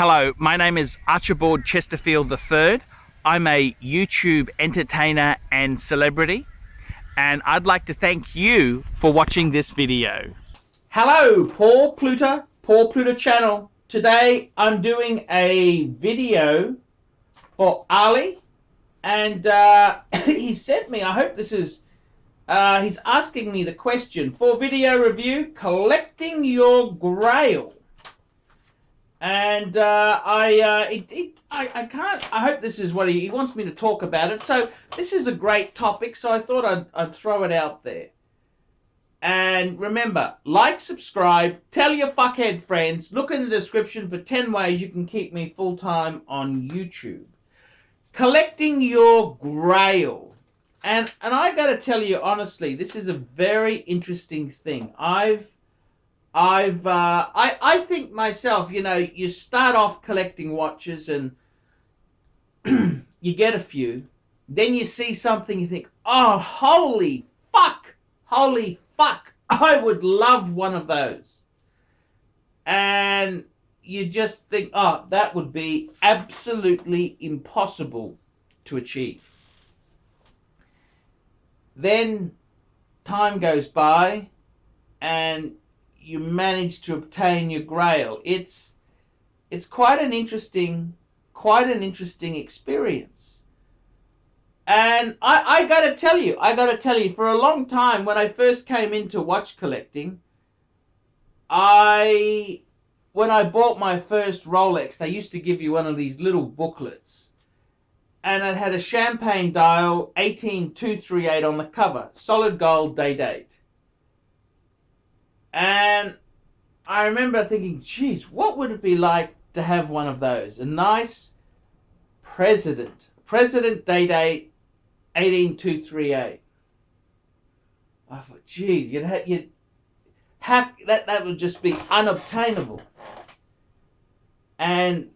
Hello, my name is Archibald Chesterfield III. I'm a YouTube entertainer and celebrity, and I'd like to thank you for watching this video. Hello, Paul Pluta channel. Today I'm doing a video for Ali, and he sent me, I hope this is, he's asking me the question for video review, collecting your grail. And I can't. I hope this is what he wants me to talk about it. So this is a great topic. So I thought I'd throw it out there. And remember, like, subscribe, tell your fuckhead friends. Look in the description for 10 ways you can keep me full time on YouTube. Collecting your grail, and I got to tell you honestly, this is a very interesting thing. I think myself, you know, you start off collecting watches and you get a few, then you see something, you think, oh, holy fuck, I would love one of those. And you just think, oh, that would be absolutely impossible to achieve. Then time goes by and you manage to obtain your grail. It's quite an interesting experience. And I gotta tell you, for a long time, when I first came into watch collecting, when I bought my first Rolex, they used to give you one of these little booklets, and it had a champagne dial 18238 on the cover, solid gold, day date. And I remember thinking, geez, what would it be like to have one of those? A nice President day date 18238. I thought, geez, that would just be unobtainable. And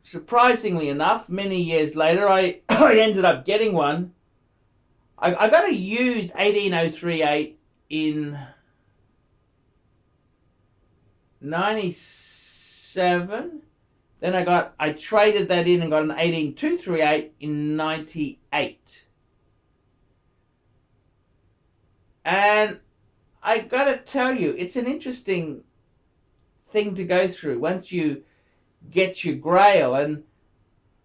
surprisingly enough, many years later, I ended up getting one. I got a used 18038 in 97. Then I traded that in and got an 18238 in 98. And I gotta tell you, it's an interesting thing to go through once you get your grail. And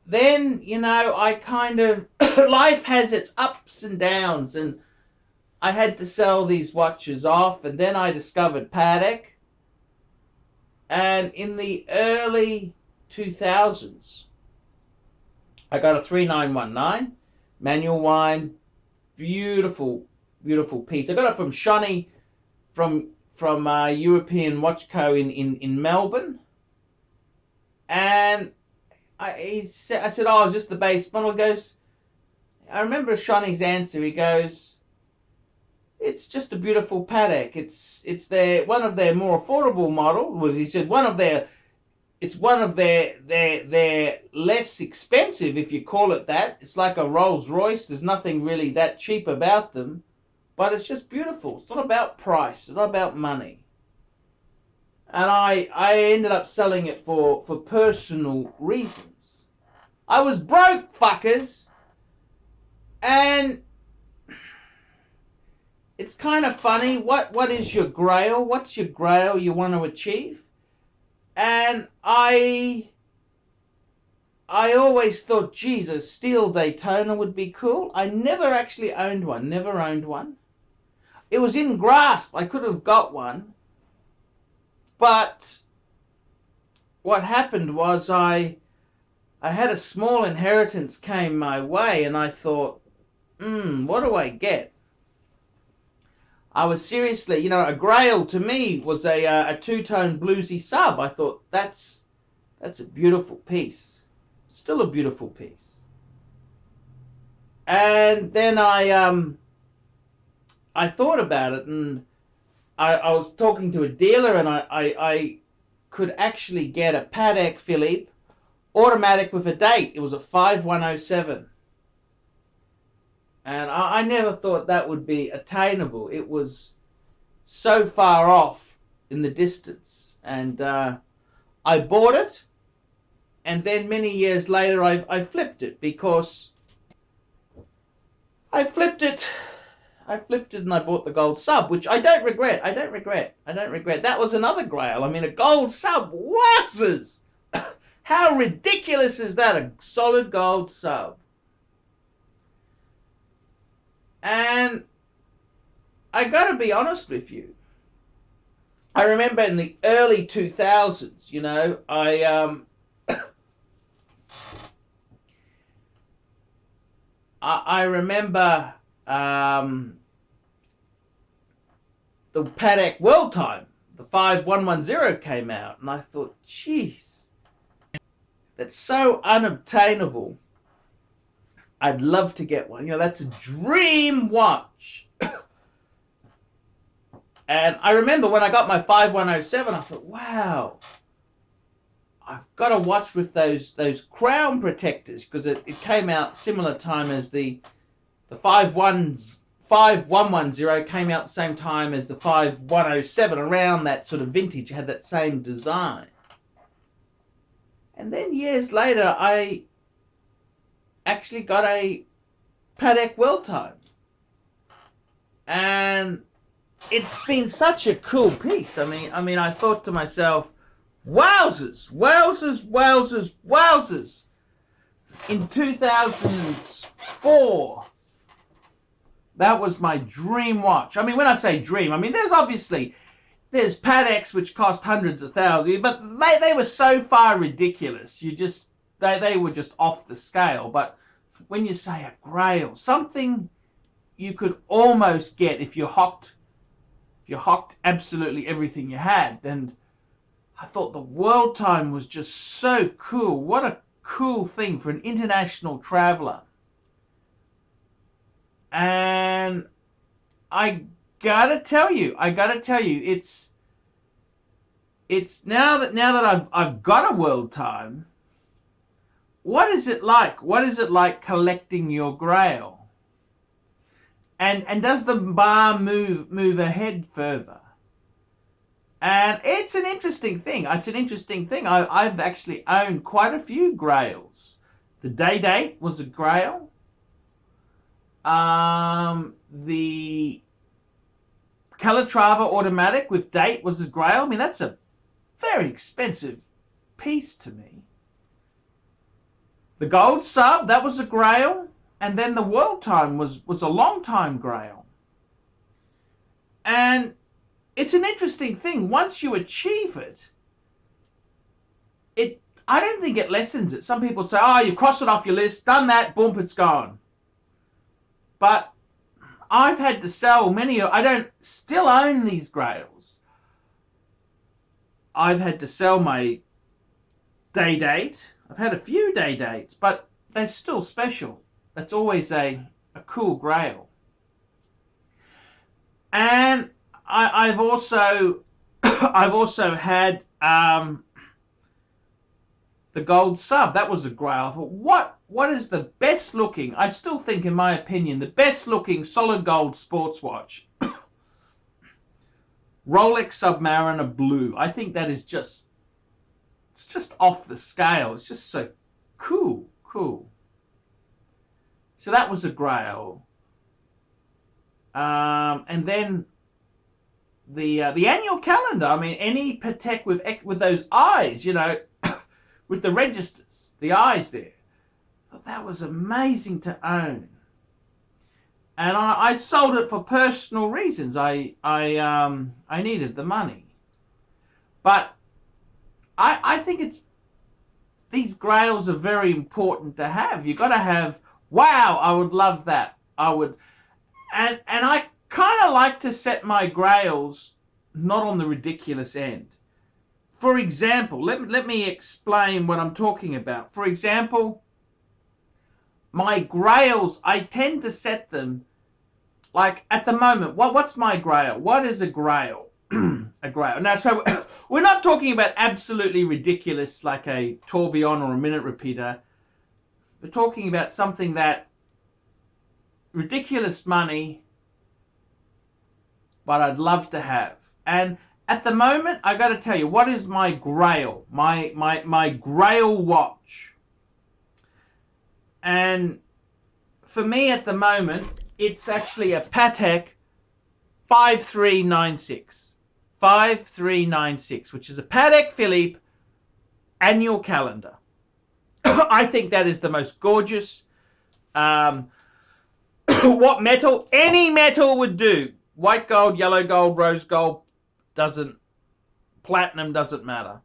then, you know, I kind of life has its ups and downs, and I had to sell these watches off, and then I discovered Patek. And in the early 2000s, I got a 3919 manual wind, beautiful piece. I got it from Shonny, from European Watch Co. in Melbourne. And I said, oh, is this the base model? He goes, I remember Shonny's answer. He goes, it's just a beautiful Patek. It's one of their more affordable models. He said it's one of their less expensive, if you call it that. It's like a Rolls Royce. There's nothing really that cheap about them, but it's just beautiful. It's not about price. It's not about money. And I ended up selling it for personal reasons. I was broke, fuckers, and it's kind of funny. What is your grail? What's your grail you want to achieve? And I always thought, Jesus, steel Daytona would be cool. I never actually owned one. Never owned one. It was in grasp. I could have got one. But what happened was I had a small inheritance came my way, and I thought, what do I get? I was seriously, you know, a grail to me was a two-tone bluesy sub. I thought, that's a beautiful piece. Still a beautiful piece. And then I thought about it, and I was talking to a dealer, and I could actually get a Patek Philippe automatic with a date. It was a 5107. And I never thought that would be attainable. It was so far off in the distance. And I bought it. And then many years later, I flipped it because I flipped it and I bought the gold sub, which I don't regret. I don't regret. That was another grail. I mean, a gold sub, wowzers! How ridiculous is that? A solid gold sub. And I gotta be honest with you. I remember in the early 2000s, you know, I remember the Patek World Time, the 5110 came out, and I thought, geez, that's so unobtainable. I'd love to get one. You know, that's a dream watch. And I remember when I got my 5107, I thought, wow, I've got a watch with those crown protectors, because it came out similar time as the 5110 came out the same time as the 5107, around that sort of vintage, had that same design. And then years later, I actually got a Patek World Time. And it's been such a cool piece. I mean, I thought to myself, wowzers, wowzers, wowzers, wowzers. In 2004, that was my dream watch. I mean, when I say dream, I mean, there's Pateks which cost hundreds of thousands, but they were so far ridiculous. They were just off the scale. But when you say a grail, something you could almost get if you hocked absolutely everything you had. And I thought the World Time was just so cool. What a cool thing for an international traveler. And I gotta tell you, it's now that I've got a World Time, what is it like? What is it like collecting your grail? And does the bar move ahead further? And it's an interesting thing. I've actually owned quite a few grails. The Day Date was a grail. The Calatrava automatic with date was a grail. I mean, that's a very expensive piece to me. The gold sub, that was a grail. And then the World Time was a long time grail. And it's an interesting thing. Once you achieve it, I don't think it lessens it. Some people say, oh, you cross it off your list, done that, boom, it's gone. But I've had to sell many. I don't still own these grails. I've had to sell my Day Date. I've had a few Day Dates, but they're still special. That's always a cool grail. And I've also had the gold sub. That was a grail. I thought, what is the best looking, I still think in my opinion, the best looking solid gold sports watch? Rolex Submariner Blue. I think that is it's just off the scale. It's just so cool. So that was a grail. And then the annual calendar. I mean, any Patek with those eyes, you know, with the registers, the eyes there. I thought that was amazing to own. And I sold it for personal reasons. I needed the money. But I think these grails are very important to have. You've got to have, wow, I would love that. I would, and I kind of like to set my grails not on the ridiculous end. For example, let me explain what I'm talking about. For example, my grails, I tend to set them like at the moment. What's my grail? What is a grail? A grail. Now, so we're not talking about absolutely ridiculous like a tourbillon or a minute repeater. We're talking about something that ridiculous money, but I'd love to have. And At the moment, I got to tell you, what is my grail? My grail watch. And for me at the moment, it's actually a Patek 5396. 5396, which is a Patek Philippe annual calendar. I think that is the most gorgeous. What metal? Any metal would do. White gold, yellow gold, rose gold, platinum doesn't matter.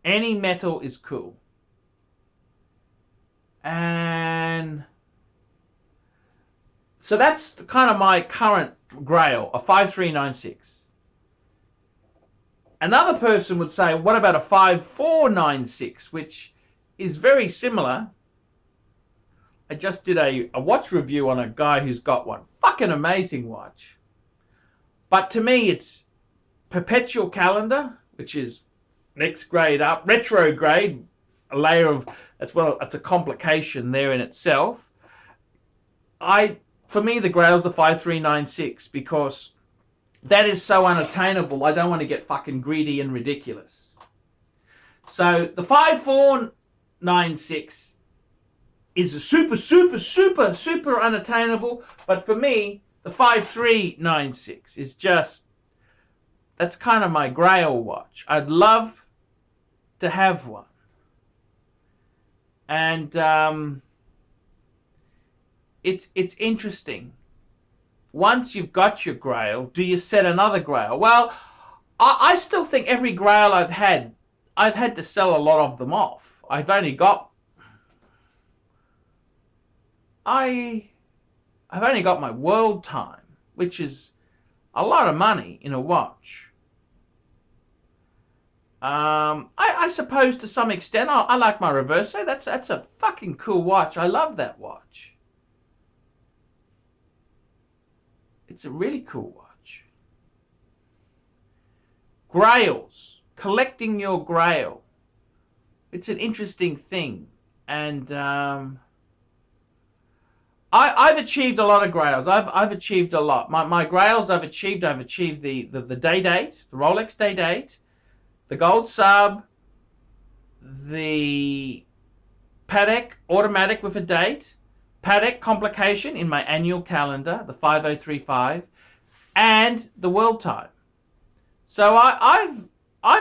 Any metal is cool. And so that's kind of my current grail, a 5396. Another person would say, what about a 5496, which is very similar. I just did a watch review on a guy who's got one. Fucking amazing watch. But to me, it's perpetual calendar, which is next grade up. Retrograde, a layer of, it's a complication there in itself. For me, the grail is the 5396 because that is so unattainable. I don't want to get fucking greedy and ridiculous. So the 5496 is a super unattainable. But for me, the 5396 is just, that's kind of my grail watch. I'd love to have one. And it's interesting. Once you've got your grail, do you set another grail? Well, I still think every grail I've had to sell a lot of them off. I've only got my world time, which is a lot of money in a watch. I suppose to some extent I like my Reverso. That's a fucking cool watch. I love that watch. It's a really cool watch. Grails. Collecting your grail. It's an interesting thing. And I've achieved a lot of grails. I've achieved a lot. My grails I've achieved the day date, the Rolex day date, the gold sub, the Patek automatic with a date, Patek complication in my annual calendar, the 5035, and the world time. So I've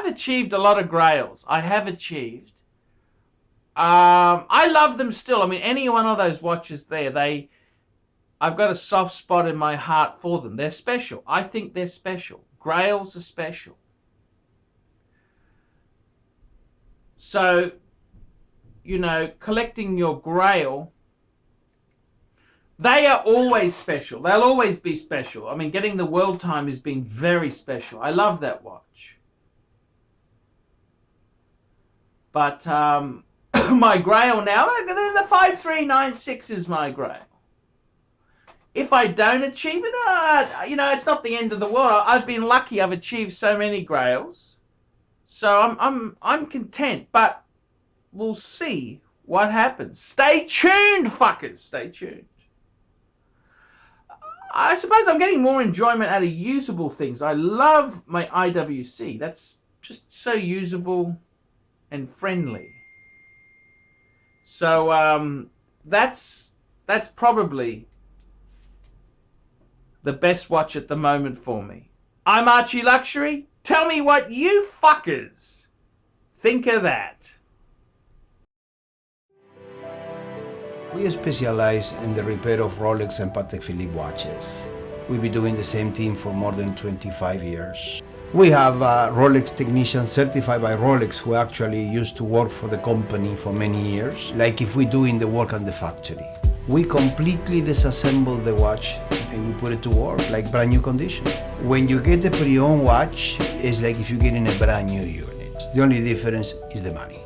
achieved a lot of grails. I have achieved. I love them still. I mean, any one of those watches there, I've got a soft spot in my heart for them. They're special. I think they're special. Grails are special. So, you know, collecting your grail, they are always special. They'll always be special. I mean, getting the world time has been very special. I love that watch. But my grail now, the 5396 is my grail. If I don't achieve it, you know, it's not the end of the world. I've been lucky. I've achieved so many grails. So I'm content, but we'll see what happens. Stay tuned, fuckers. Stay tuned. I suppose I'm getting more enjoyment out of usable things. I love my IWC. That's just so usable and friendly. So that's probably the best watch at the moment for me. I'm Archie Luxury. Tell me what you fuckers think of that. We specialize in the repair of Rolex and Patek Philippe watches. We've been doing the same thing for more than 25 years. We have Rolex technicians certified by Rolex who actually used to work for the company for many years, like if we're doing the work on the factory. We completely disassemble the watch and we put it to work like brand new condition. When you get a pre-owned watch, it's like if you're getting a brand new unit. The only difference is the money.